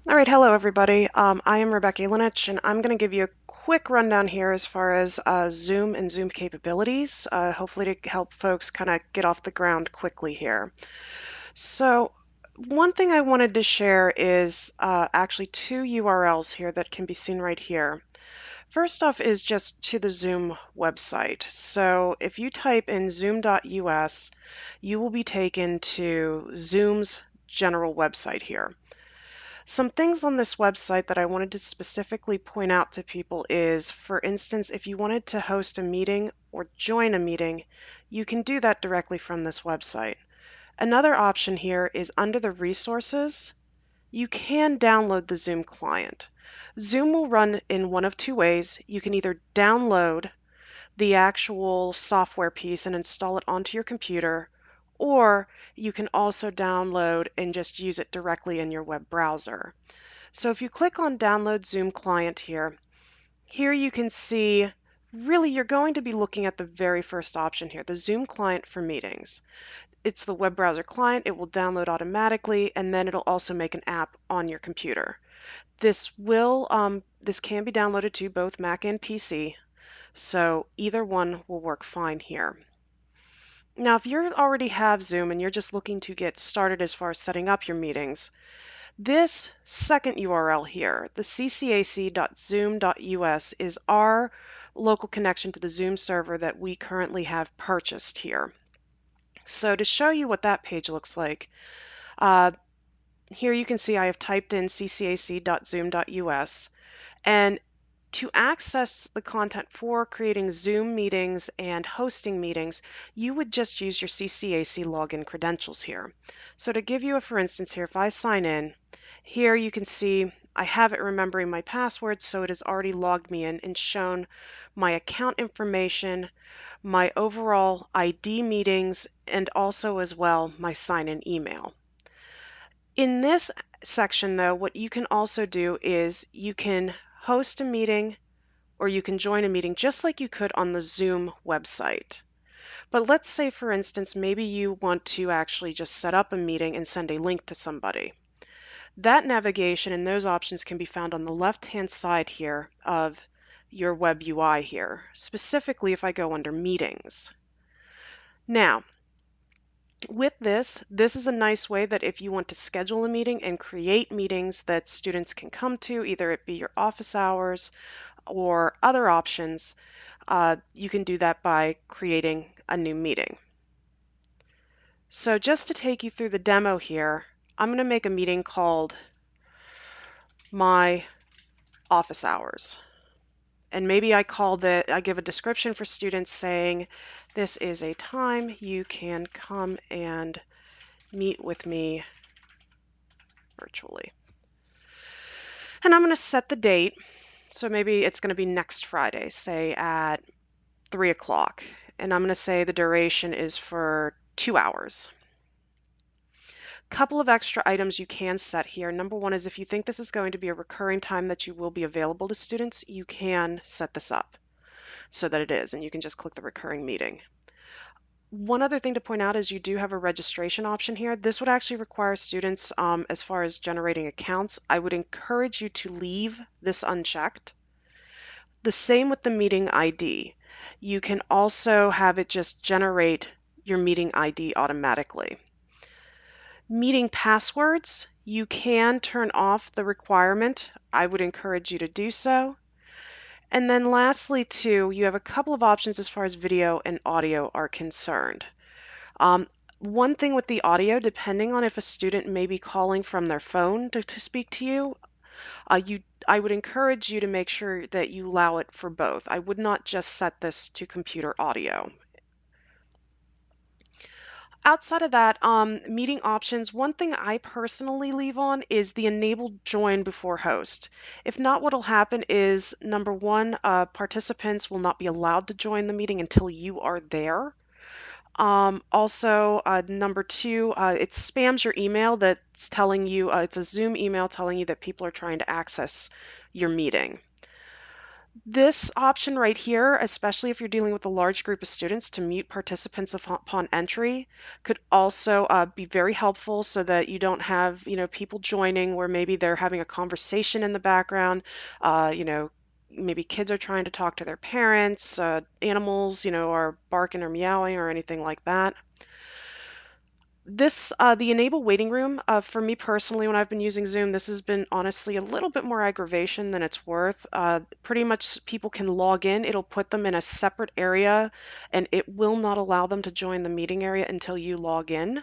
All right, hello everybody. I am Rebecca Ilinich, and I'm going to give you a quick rundown here as far as Zoom and Zoom capabilities, hopefully to help folks kind of get off the ground quickly here. So one thing I wanted to share is actually two URLs here that can be seen right here. First off is just to the Zoom website. So if you type in zoom.us, you will be taken to Zoom's general website here. Some things on this website that I wanted to specifically point out to people is, for instance, if you wanted to host a meeting or join a meeting, you can do that directly from this website. Another option here is under the resources, you can download the Zoom client. Zoom will run in one of two ways. You can either download the actual software piece and install it onto your computer, or you can also download and just use it directly in your web browser. So if you click on Download Zoom Client here you can see really you're going to be looking at the very first option here, the Zoom Client for Meetings. It's the web browser client, it will download automatically, and then it'll also make an app on your computer. This can be downloaded to both Mac and PC, so either one will work fine here. Now, if you already have Zoom and you're just looking to get started as far as setting up your meetings, this second URL here, the ccac.zoom.us, is our local connection to the Zoom server that we currently have purchased here. So to show you what that page looks like, here you can see I have typed in ccac.zoom.us, and to access the content for creating Zoom meetings and hosting meetings, you would just use your CCAC login credentials here. So to give you a for instance here, if I sign in, here you can see I have it remembering my password, so it has already logged me in and shown my account information, my overall ID meetings, and also as well my sign-in email. In this section though, what you can also do is you can host a meeting or you can join a meeting just like you could on the Zoom website. But let's say, for instance, maybe you want to actually just set up a meeting and send a link to somebody. That navigation and those options can be found on the left-hand side here of your web UI here, specifically if I go under Meetings. Now, with this is a nice way that if you want to schedule a meeting and create meetings that students can come to, either it be your office hours or other options, you can do that by creating a new meeting. So just to take you through the demo here, I'm going to make a meeting called My Office Hours. And maybe I give a description for students saying, this is a time you can come and meet with me virtually. And I'm going to set the date. So maybe it's going to be next Friday, say at 3 o'clock. And I'm going to say the duration is for 2 hours. Couple of extra items you can set here. Number one is if you think this is going to be a recurring time that you will be available to students, you can set this up so that it is, and you can just click the recurring meeting. One other thing to point out is you do have a registration option here. This would actually require students, as far as generating accounts, I would encourage you to leave this unchecked. The same with the meeting ID. You can also have it just generate your meeting ID automatically. Meeting passwords, you can turn off the requirement. I would encourage you to do so. And then lastly, too, you have a couple of options as far as video and audio are concerned. One thing with the audio, depending on if a student may be calling from their phone to speak to you, I would encourage you to make sure that you allow it for both. I would not just set this to computer audio. Outside of that, meeting options, one thing I personally leave on is the enabled join before host. If not, what will happen is, number one, participants will not be allowed to join the meeting until you are there. Also, number two, it spams your email that's telling you, it's a Zoom email telling you that people are trying to access your meeting. This option right here, especially if you're dealing with a large group of students, to mute participants upon entry, could also be very helpful so that you don't have, people joining where maybe they're having a conversation in the background. Maybe kids are trying to talk to their parents, animals, are barking or meowing or anything like that. The enable waiting room, for me personally, when I've been using Zoom, this has been honestly a little bit more aggravation than it's worth. Pretty much people can log in, it'll put them in a separate area, and it will not allow them to join the meeting area until you log in.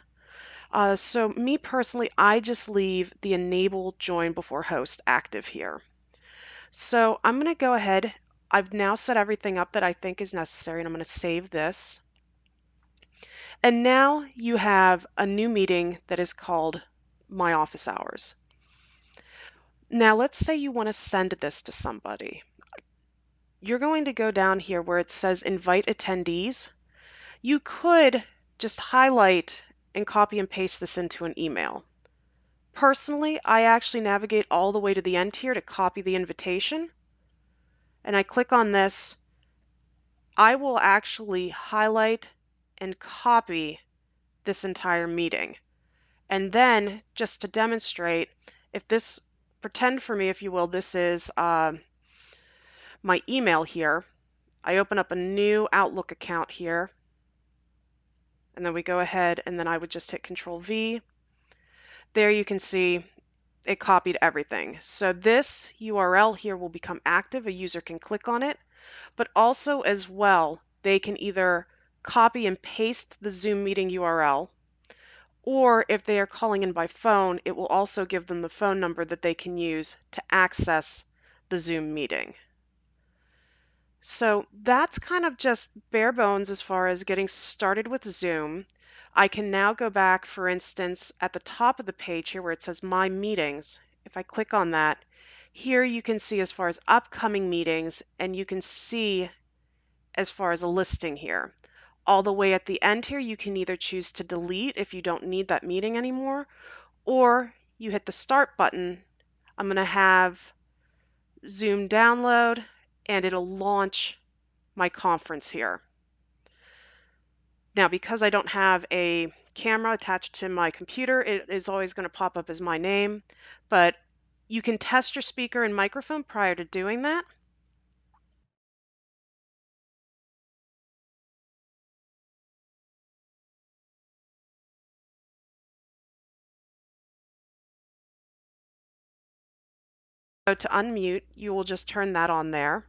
So me personally, I just leave the enable join before host active here. So I'm going to go ahead. I've now set everything up that I think is necessary, and I'm going to save this. And now you have a new meeting that is called My Office Hours. Now let's say you want to send this to somebody. You're going to go down here where it says invite attendees. You could just highlight and copy and paste this into an email. Personally, I actually navigate all the way to the end here to copy the invitation. And I click on this. I will actually highlight and copy this entire meeting. And then just to demonstrate, if this, pretend for me, if you will, this is my email here. I open up a new Outlook account here, and then we go ahead and then I would just hit Control V. There you can see it copied everything. So this URL here will become active. A user can click on it, but also as well, they can either copy and paste the Zoom meeting URL, or if they are calling in by phone, it will also give them the phone number that they can use to access the Zoom meeting. So that's kind of just bare bones as far as getting started with Zoom. I can now go back, for instance, at the top of the page here where it says My Meetings. If I click on that, here you can see as far as upcoming meetings, and you can see as far as a listing here. All the way at the end here, you can either choose to delete if you don't need that meeting anymore, or you hit the Start button. I'm going to have Zoom download, and it'll launch my conference here. Now, because I don't have a camera attached to my computer, it is always going to pop up as my name, but you can test your speaker and microphone prior to doing that. So to unmute, you will just turn that on there.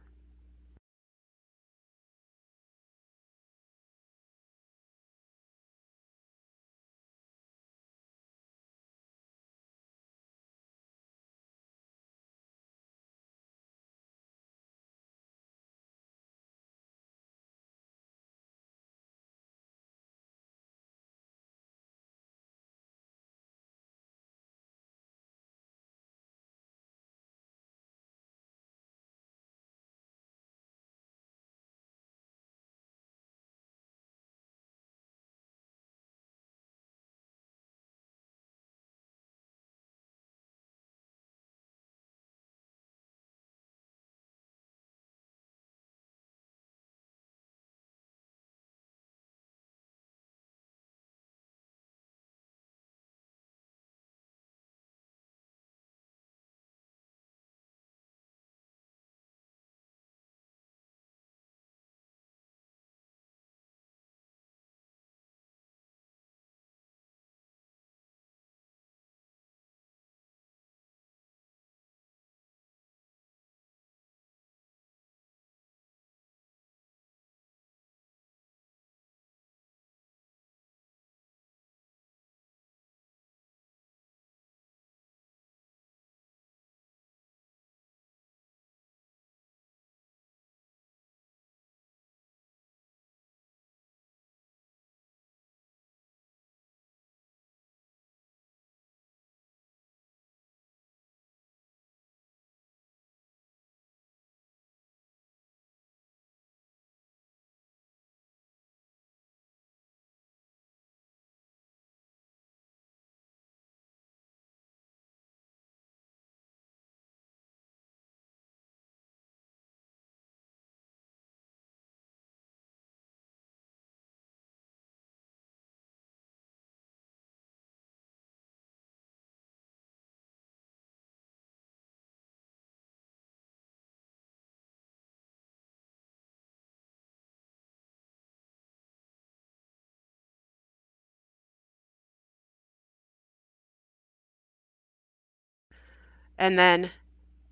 and then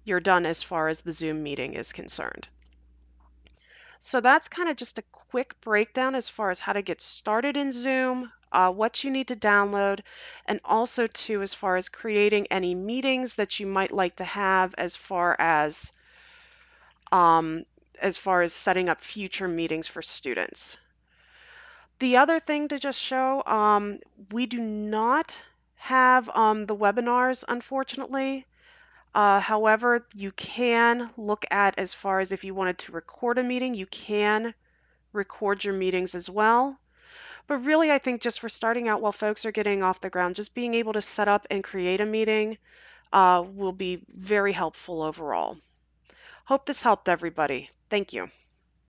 you're done as far as the Zoom meeting is concerned. So that's kind of just a quick breakdown as far as how to get started in Zoom, what you need to download, and also too as far as creating any meetings that you might like to have um, as far as setting up future meetings for students. The other thing to just show, we do not have the webinars, unfortunately. However, you can look at as far as if you wanted to record a meeting, you can record your meetings as well. But really, I think just for starting out while folks are getting off the ground, just being able to set up and create a meeting will be very helpful overall. Hope this helped everybody. Thank you.